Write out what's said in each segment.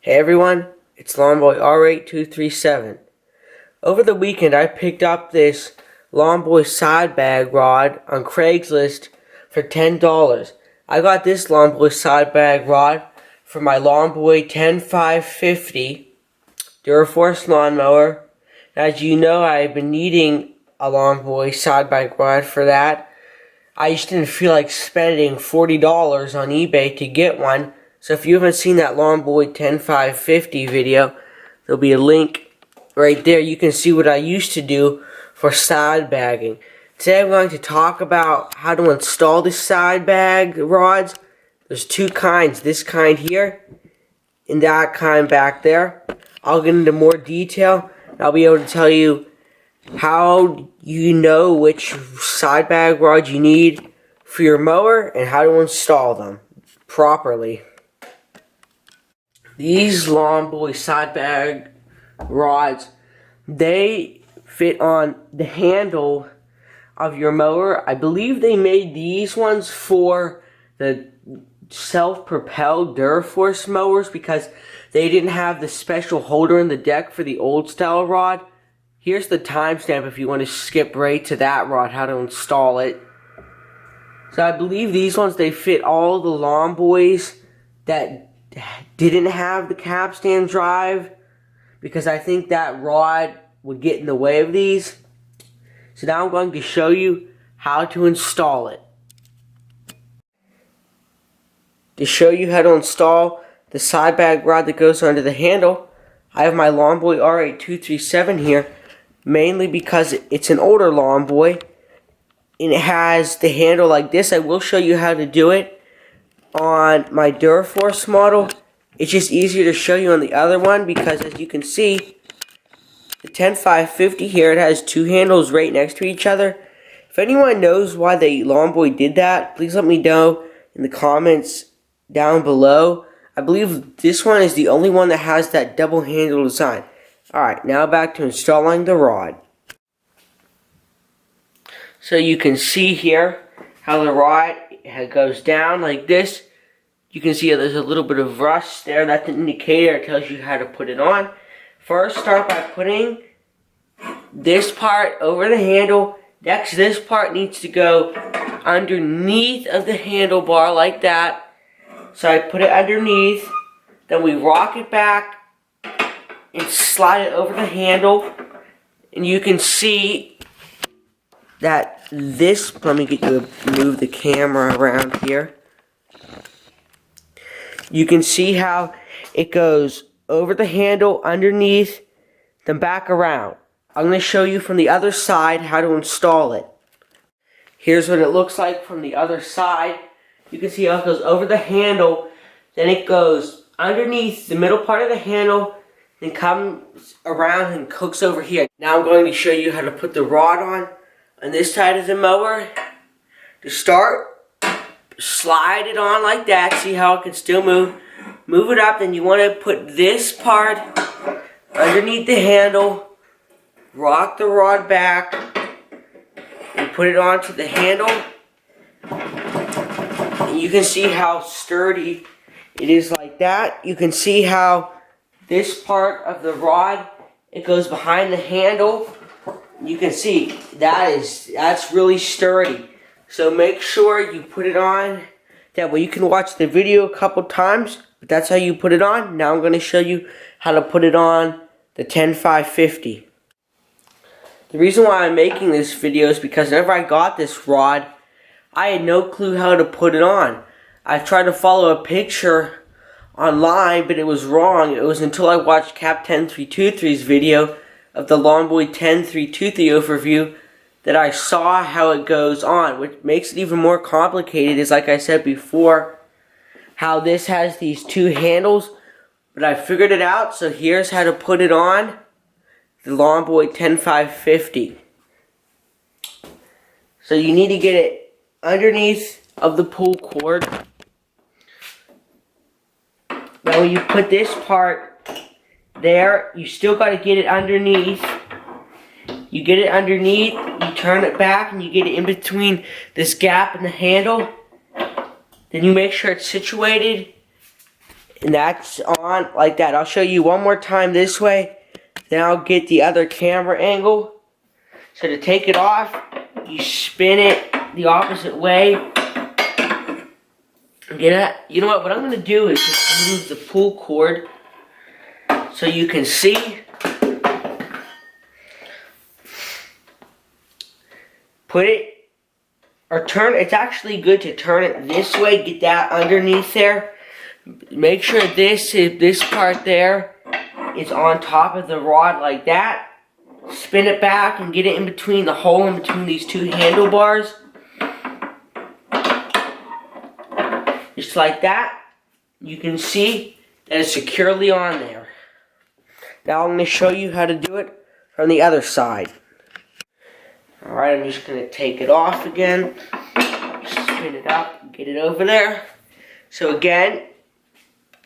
Hey everyone, it's Lawnboy R8237. Over the weekend I picked up this Lawnboy side bag rod on Craigslist for $10. I got this Lawnboy side bag rod for my Lawnboy 10550 Duraforce lawnmower. As you know, I've been needing a Lawnboy side bag rod for that. I just didn't feel like spending $40 on eBay to get one. So if you haven't seen that Lawnboy 10550 video, there'll be a link right there. You can see what I used to do for side bagging. Today I'm going to talk about how to install the side bag rods. There's two kinds, this kind here and that kind back there. I'll get into more detail. I'll be able to tell you how you know which side bag rods you need for your mower and how to install them properly. These Lawnboy side bag rods, they fit on the handle of your mower. I believe they made these ones for the self-propelled Duraforce mowers because they didn't have the special holder in the deck for the old style rod. Here's the timestamp if you want to skip right to that rod, how to install it. So I believe these ones, they fit all the Lawnboys that didn't have the capstan drive, because I think that rod would get in the way of these. So now I'm going to show you how to install it. To show you how to install the side bag rod that goes under the handle, I have my Lawnboy R8237 here, mainly because it's an older Lawnboy and it has the handle like this. I will show you how to do it on my Duraforce model. It's just easier to show you on the other one because, as you can see, the 10550 here, it has two handles right next to each other. If anyone knows why the Lawnboy did that, please let me know in the comments down below. I believe this one is the only one that has that double handle design. Alright, now back to installing the rod. So you can see here how the rod goes down like this. You can see there's a little bit of rust there. That's an indicator. It tells you how to put it on. First, start by putting this part over the handle. Next, this part needs to go underneath of the handlebar like that. So I put it underneath. Then we rock it back and slide it over the handle. And you can see that this, let me get you to move the camera around here. You can see how it goes over the handle, underneath, then back around. I'm going to show you from the other side how to install it. Here's what it looks like from the other side. You can see how it goes over the handle, then it goes underneath the middle part of the handle, then comes around and hooks over here. Now I'm going to show you how to put the rod on this side of the mower. To start, slide it on like that. See how it can still move. Move it up, then you want to put this part underneath the handle. Rock the rod back and put it onto the handle. And you can see how sturdy it is like that. You can see how this part of the rod, it goes behind the handle. You can see that's really sturdy. So make sure you put it on. That way you can watch the video a couple times, but that's how you put it on. Now I'm going to show you how to put it on the 10550. The reason why I'm making this video is because whenever I got this rod, I had no clue how to put it on. I tried to follow a picture online, but it was wrong. It was until I watched Cap10323's video of the Lawnboy 10323 overview that I saw how it goes on. What makes it even more complicated is, like I said before, how this has these two handles, but I figured it out. So here's how to put it on the Lawnboy 10550. So you need to get it underneath of the pull cord. Now when you put this part there, you still got to get it underneath. You get it underneath, you turn it back, and you get it in between this gap in the handle. Then you make sure it's situated And that's on like that. I'll show you one more time this way. Then I'll get the other camera angle. So to take it off, you spin it the opposite way. Get it? You know what I'm going to do is just move the pull cord so you can see. Put it, or turn, it's actually good to turn it this way, get that underneath there. Make sure this part there is on top of the rod like that. Spin it back and get it in between the hole in between these two handlebars. Just like that. You can see that it's securely on there. Now I'm going to show you how to do it from the other side. Alright, I'm just going to take it off again. Spin it up, get it over there. So again,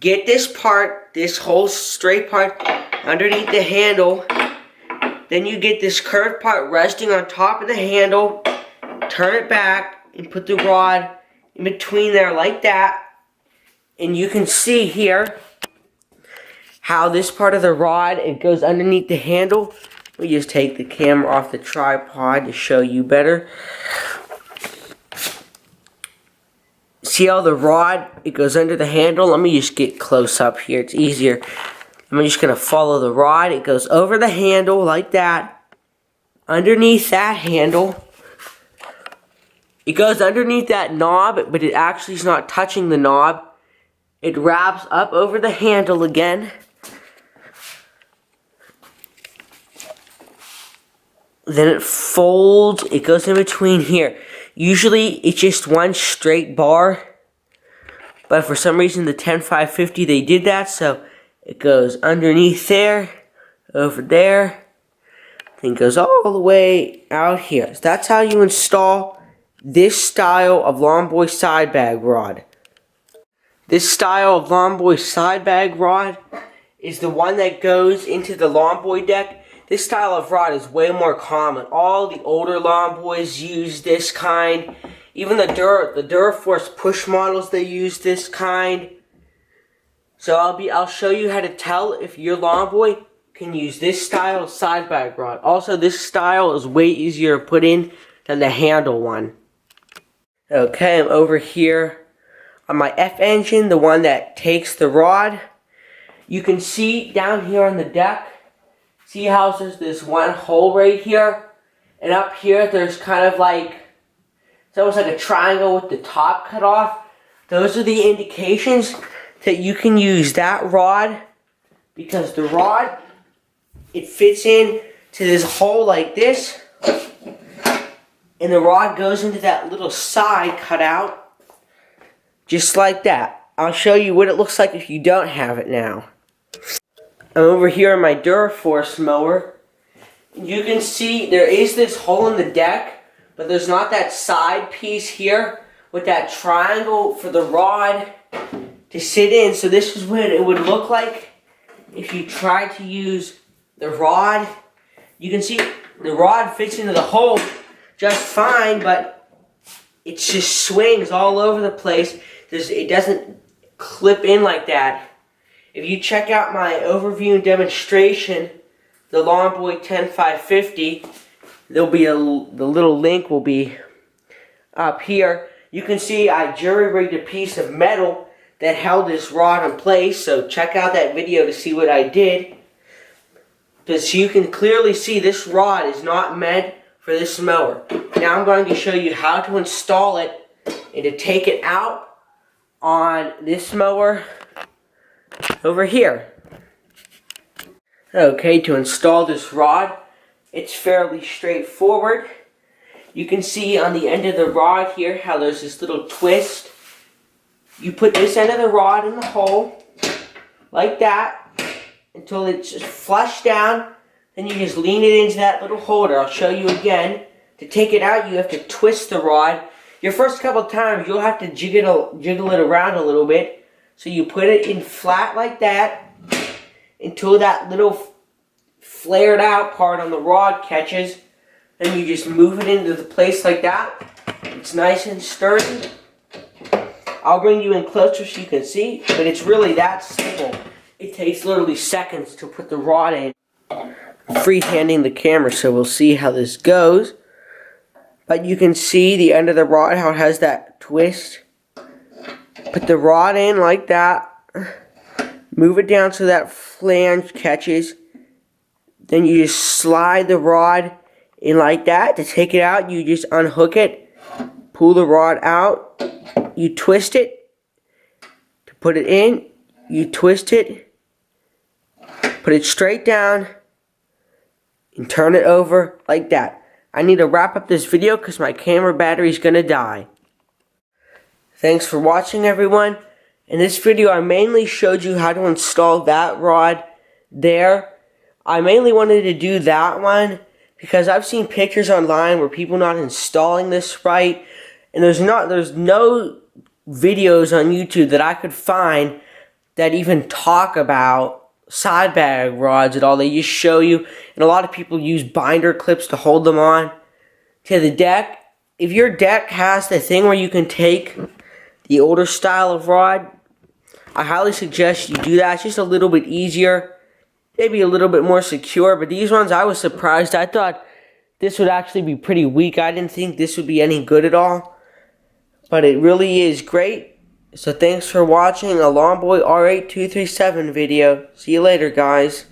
get this part, this whole straight part underneath the handle. Then you get this curved part resting on top of the handle. Turn it back and put the rod in between there like that. And you can see here how this part of the rod, it goes underneath the handle. We just take the camera off the tripod to show you better. See how the rod, it goes under the handle? Let me just get close up here. It's easier. I'm just going to follow the rod. It goes over the handle like that. Underneath that handle. It goes underneath that knob, but it actually is not touching the knob. It wraps up over the handle again. Then it folds, it goes in between here. Usually it's just one straight bar, but for some reason the 10550 they did that, so it goes underneath there, over there, then goes all the way out here. So that's how you install this style of Longboy side bag rod. This style of Longboy side bag rod is the one that goes into the Longboy deck. This style of rod is way more common. All the older Longboys use this kind. Even the Duraforce push models, they use this kind. So I'll show you how to tell if your Longboy can use this style of side bag rod. Also, this style is way easier to put in than the handle one. Okay, I'm over here on my F engine, the one that takes the rod. You can see down here on the deck, see how there's this one hole right here? And up here there's kind of like, it's almost like a triangle with the top cut off. Those are the indications that you can use that rod, because the rod, it fits in to this hole like this. And the rod goes into that little side cut out. Just like that. I'll show you what it looks like if you don't have it now. I'm over here on my Duraforce mower. You can see there is this hole in the deck, but there's not that side piece here with that triangle for the rod to sit in. So this is what it would look like if you tried to use the rod. You can see the rod fits into the hole just fine, but it just swings all over the place. It doesn't clip in like that. If you check out my overview and demonstration, the Longboy 10550, the little link will be up here. You can see I jury-rigged a piece of metal that held this rod in place, so check out that video to see what I did. Because you can clearly see this rod is not meant for this mower. Now I'm going to show you how to install it and to take it out on this mower over here. Okay, to install this rod, it's fairly straightforward. You can see on the end of the rod here how there's this little twist. You put this end of the rod in the hole, like that, until it's just flush down. Then you just lean it into that little holder. I'll show you again. To take it out, you have to twist the rod. Your first couple of times, you'll have to jiggle it around a little bit. So you put it in flat like that until that little flared out part on the rod catches. Then you just move it into the place like that. It's nice and sturdy. I'll bring you in closer so you can see, but it's really that simple. It takes literally seconds to put the rod in. Freehanding the camera, so we'll see how this goes. But you can see the end of the rod, how it has that twist. Put the rod in like that. Move it down so that flange catches. Then you just slide the rod in like that. To take it out, you just unhook it. Pull the rod out. You twist it. To put it in, you twist it. Put it straight down. And turn it over like that. I need to wrap up this video because my camera battery is going to die. Thanks for watching, everyone. In this video, I mainly showed you how to install that rod there. I mainly wanted to do that one because I've seen pictures online where people not installing this right. And there's no videos on YouTube that I could find that even talk about side bag rods at all. They just show you, and a lot of people use binder clips to hold them on to the deck. If your deck has the thing where you can take the older style of rod, I highly suggest you do that. It's just a little bit easier, maybe a little bit more secure, but these ones, I was surprised. I thought this would actually be pretty weak. I didn't think this would be any good at all, but it really is great. So thanks for watching a Longboy R8 237 video. See you later, guys.